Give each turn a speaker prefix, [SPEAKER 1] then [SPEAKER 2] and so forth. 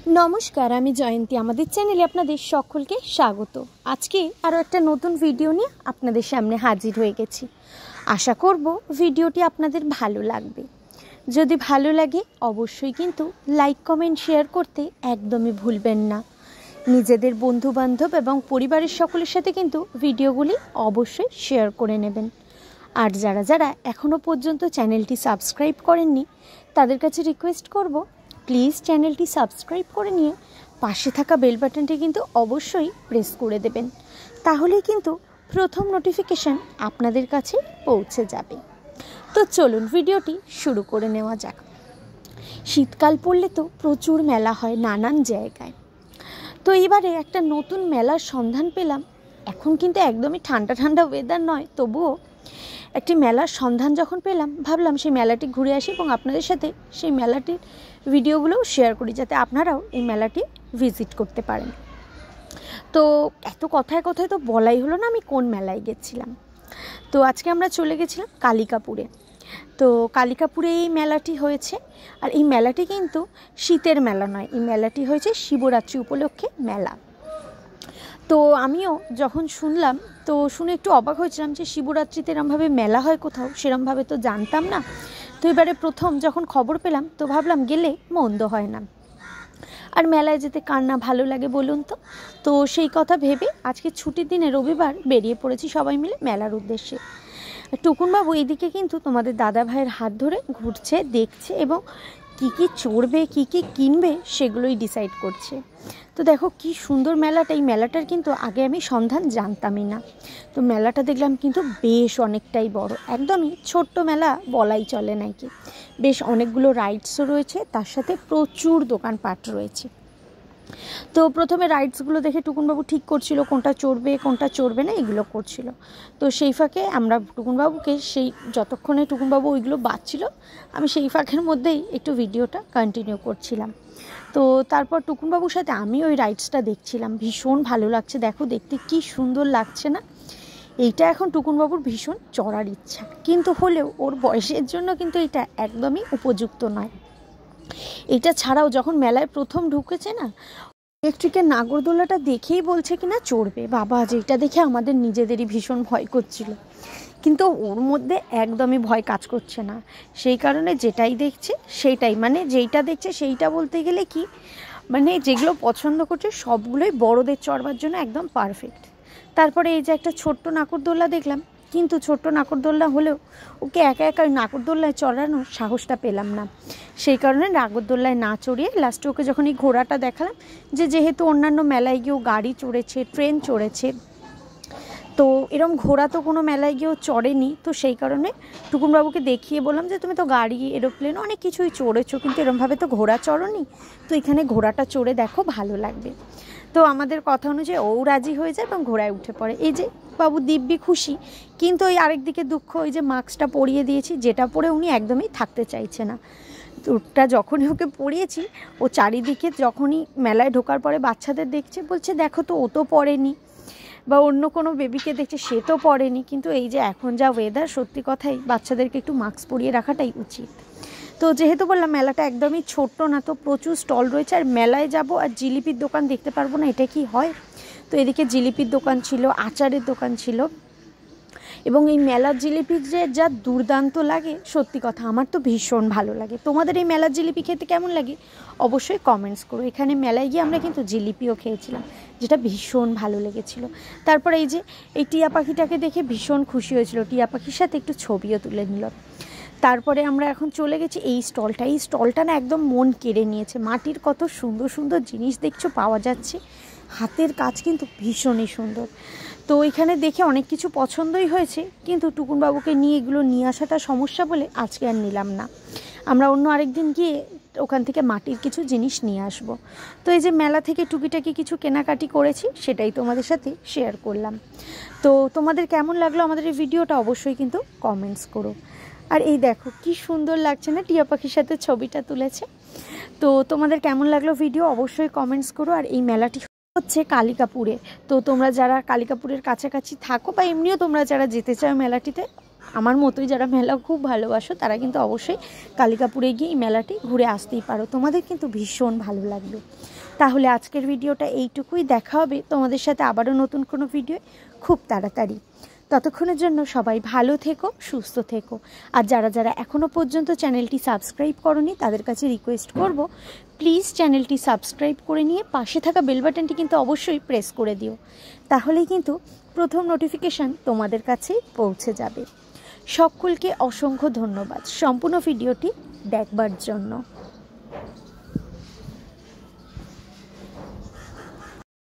[SPEAKER 1] नमस्कार आमी जयंती आमादेर चैनेले आपनादेर सकलके स्वागत। आजके आरो एकटा नतून भिडियो निये आपनादेर सामने हाजिर हये गेछि। आशा करब भिडियोटी आपनादेर भालो लागबे। यदि भालो लागे अवश्यई किन्तु लाइक कमेंट शेयर करते एकदमई भुलबेन ना। निजेदेर बंधु बान्धव एबं परिवारेर सकलेर साथे किन्तु भिडियोगुली अवश्यई शेयर करे नेबेन। आर जारा जारा एखोनो पर्यन्त चैनेलटी सबस्क्राइब करेननि तादेर काछे रिक्वेस्ट करब प्लिज चैनलटी सबस्क्राइब करे निये पाशे थाका बेल बाटनटी किन्तु अवश्यई प्रेस करे देबेन, ताहलेई किन्तु प्रथम नोटिफिकेशन आपनादेर काछे पौঁছে जाबे। तो चलुन भिडियोटी शुरू करे नेওয়া যাক। शीतकाल पड़ले तो प्रचुर मेला हय नानान जायगाय। तो एबारे एकटा नतून मेलार सन्धान पेलाम। एखन किन्तु एकदमई ठंडा ठंडा वेदार नय, तबुओ একটি মেলার সন্ধান যখন পেলাম ভাবলাম সেই মেলাটি ঘুরে আসি এবং আপনাদের সাথে সেই মেলাটির ভিডিওগুলোও শেয়ার করি যাতে আপনারাও এই মেলাটি ভিজিট করতে পারেন। তো এত কথায় কথায় তো বলাই হলো না আমি কোন মেলায় গেছিলাম। তো আজকে আমরা চলে গেছিলাম কালিকাপুরে। তো কালিকাপুরে এই মেলাটি হয়েছে। আর এই মেলাটি কিন্তু শীতের মেলা নয়, এই মেলাটি হয়েছে শিবরাত্রি উপলক্ষে মেলা। তো আমিও যখন শুনলাম তো শুনে একটু অবাক হয়েছিলাম যে শিবরাত্রিতে এরমভাবে মেলা হয় কোথাও, সেরমভাবে তো জানতাম না। তো এবারে প্রথম যখন খবর পেলাম তো ভাবলাম গেলে মন্দ হয় না। আর মেলায় যেতে কার না ভালো লাগে বলুন তো। তো সেই কথা ভেবে আজকে ছুটির দিনে রবিবার বেরিয়ে পড়েছি সবাই মিলে মেলার উদ্দেশ্যে। টুকুনবাবু এইদিকে কিন্তু তোমাদের দাদা ভাইয়ের হাত ধরে ঘুরছে, দেখছে এবং কি চড়বে কি কিনবে সেগুলোই ডিসাইড করছে। তো দেখো কি সুন্দর মেলাটা। এই মেলাটার কিন্তু আগে আমি সন্ধান জানতামই না। তো মেলাটা দেখলাম কিন্তু বেশ অনেকটাই বড়, একদমই ছোট্ট মেলা বলাই চলে নাকি। বেশ অনেকগুলো রাইডসও রয়েছে, তার সাথে প্রচুর দোকানপাট রয়েছে। তো প্রথমে রাইডসগুলো দেখে টুকুনবাবু ঠিক করছিল কোনটা চড়বে না এগুলো করছিল। তো সেই ফাঁকে আমরা টুকুনবাবুকে সেই যতক্ষণে টুকুনবাবু ওইগুলো বাজছিল আমি সেই ফাঁকের মধ্যেই একটু ভিডিওটা কন্টিনিউ করছিলাম। তো তারপর টুকুনবাবুর সাথে আমি ওই রাইডসটা দেখছিলাম, ভীষণ ভালো লাগছে। দেখো দেখতে কি সুন্দর লাগছে না। এইটা এখন টুকুনবাবুর ভীষণ চড়ার ইচ্ছা, কিন্তু হলেও ওর বয়সের জন্য কিন্তু এটা একদমই উপযুক্ত নয়। এটা ছাড়াও যখন মেলায় প্রথম ঢুকেছে না, ইলেকট্রিকের নাগরদোলাটা দেখেই বলছে কিনা চড়বে। বাবা যেটা দেখে আমাদের নিজেদেরই ভীষণ ভয় করছিল, কিন্তু ওর মধ্যে একদমই ভয় কাজ করছে না। সেই কারণে যেটাই দেখছে সেইটাই, মানে যেইটা দেখছে সেইটা বলতে গেলে কি, মানে যেগুলো পছন্দ করছে সবগুলোই বড়দের চড়বার জন্য একদম পারফেক্ট। তারপরে এই যে একটা ছোট্ট নাগরদোলা দেখলাম, কিন্তু ছোট্ট নাগরদোল্লা হলেও ওকে একা একা নাগরদোল্লায় চড়ানোর সাহসটা পেলাম না। সেই কারণে নাগরদোল্লায় না চড়িয়ে লাস্টে ওকে যখন এই ঘোড়াটা দেখালাম, যেহেতু অন্যান্য মেলায় গিয়েও গাড়ি চড়েছে, ট্রেন চড়েছে, তো এরম ঘোড়া তো কোনো মেলায় গিয়েও চড়েনি। তো সেই কারণে টুকুনবাবুকে দেখিয়ে বললাম যে তুমি তো গাড়ি এরোপ্লেন অনেক কিছুই চড়েছো, কিন্তু এরমভাবে তো ঘোড়া চড়োনি, তো এখানে ঘোড়াটা চড়ে দেখো ভালো লাগবে। তো আমাদের কথা অনুযায়ী ও রাজি হয়ে যায় এবং ঘোড়ায় উঠে পড়ে। এই যে বাবু দিব্যি খুশি, কিন্তু ওই আরেকদিকে দুঃখ, ওই যে মাস্কটা পরিয়ে দিয়েছি যেটা পরে উনি একদমই থাকতে চাইছে না। তো ওটা যখনই ওকে পরিয়েছি ও চারিদিকে যখনই মেলায় ঢোকার পরে বাচ্চাদের দেখছে বলছে দেখো তো ও তো পড়েনি, বা অন্য কোনো বেবিকে দেখছে সে তো পড়েনি। কিন্তু এই যে এখন যা ওয়েদার, সত্যি কথাই বাচ্চাদেরকে একটু মাস্ক পরিয়ে রাখাটাই উচিত। তো যেহেতু বললাম মেলাটা একদমই ছোট্ট না, তো প্রচুর স্টল রয়েছে। আর মেলায় যাব আর জিলিপির দোকান দেখতে পারবো না, এটা কি হয়? তো এদিকে জিলিপির দোকান ছিল, আচারের দোকান ছিল, এবং এই মেলার জিলিপি যে যা দুর্দান্ত লাগে, সত্যি কথা আমার তো ভীষণ ভালো লাগে। তোমাদের এই মেলার জিলিপি খেতে কেমন লাগে অবশ্যই কমেন্টস করো। এখানে মেলায় গিয়ে আমরা কিন্তু জিলিপিও খেয়েছিলাম, যেটা ভীষণ ভালো লেগেছিল। তারপরে এই যে এই টিয়া পাখিটাকে দেখে ভীষণ খুশি হয়েছিল, টিয়া পাখির সাথে একটু ছবিও তুলে নিল। তারপরে আমরা এখন চলে গেছি এই স্টলটা না একদম মন কেড়ে নিয়েছে। মাটির কত সুন্দর সুন্দর জিনিস দেখছো পাওয়া যাচ্ছে, হাতের কাজ কিন্তু ভীষণই সুন্দর। তো এখানে দেখে অনেক কিছু পছন্দই হয়েছে, কিন্তু টুকুনবাবুকে নিয়ে এগুলো নিয়ে আসাটা সমস্যা বলে আজকে আর নিলাম না। আমরা অন্য আরেকদিন গিয়ে ওখান থেকে মাটির কিছু জিনিস নিয়ে আসব। তো এই যে মেলা থেকে টুকিটাকি কিছু কেনাকাটি করেছি সেটাই তোমাদের সাথে শেয়ার করলাম। তো তোমাদের কেমন লাগলো আমাদের এই ভিডিওটা অবশ্যই কিন্তু কমেন্টস করো। আর এই দেখো কি সুন্দর লাগছে না, টিয়া পাখির সাথে ছবিটা তুলেছে। তো তোমাদের কেমন লাগলো ভিডিও অবশ্যই কমেন্টস করো। আর এই মেলাটি হচ্ছে কালিকাপুরে। তো তোমরা যারা কালিকাপুরের কাছাকাছি থাকো বা এমনিও তোমরা যারা যেতে চাও মেলাটিতে আমার মতোই যারা মেলা খুব ভালোবাসো তারা কিন্তু অবশ্যই কালিকাপুরে গিয়ে এই মেলাটি ঘুরে আসতেই পারো, তোমাদের কিন্তু ভীষণ ভালো লাগবে। তাহলে আজকের ভিডিওটা এইটুকুই, দেখা হবে তোমাদের সাথে আবারও নতুন কোনো ভিডিও খুব তাড়াতাড়ি। ততক্ষণের জন্য সবাই ভালো থেকো, সুস্থ থেকো। আর যারা যারা এখনও পর্যন্ত চ্যানেলটি সাবস্ক্রাইব করনি তাদের কাছে রিকোয়েস্ট করব, প্লিজ চ্যানেলটি সাবস্ক্রাইব করে নিয়ে পাশে থাকা বেল বাটনটি কিন্তু অবশ্যই প্রেস করে দিও, তাহলেই কিন্তু প্রথম নোটিফিকেশান তোমাদের কাছেই পৌঁছে যাবে। সকলকে অসংখ্য ধন্যবাদ সম্পূর্ণ ভিডিওটি দেখবার জন্য।